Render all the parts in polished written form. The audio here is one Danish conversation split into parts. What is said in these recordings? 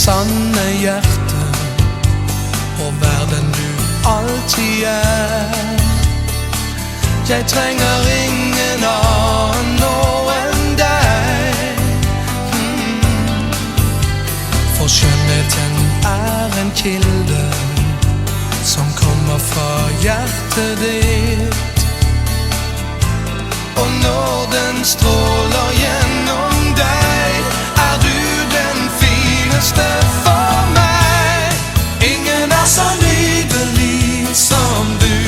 sanne hjerte og verden du alltid Jeg trenger ingen annen nå enn deg For skjønnheten en kilde som kommer fra hjertet ditt Og når den stråler gjennom deg du den fineste for meg Ingen så nydelig som du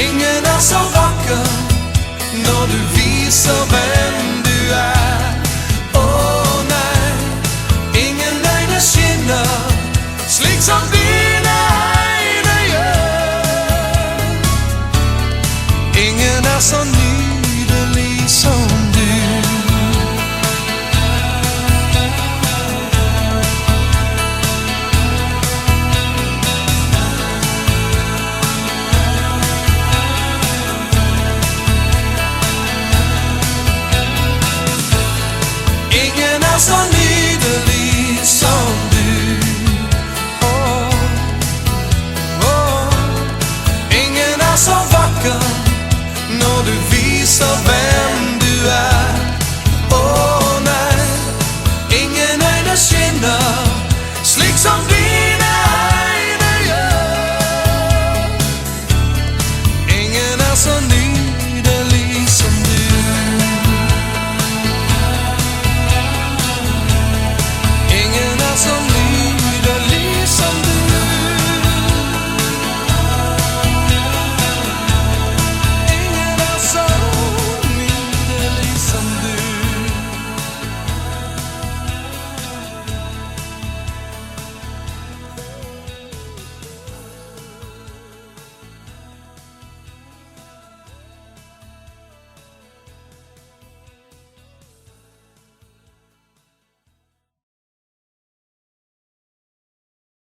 Ingen så vakker når du viser hvem du nei, ingen øyne skinner slik som dine øyne gjør Ingen så nydelig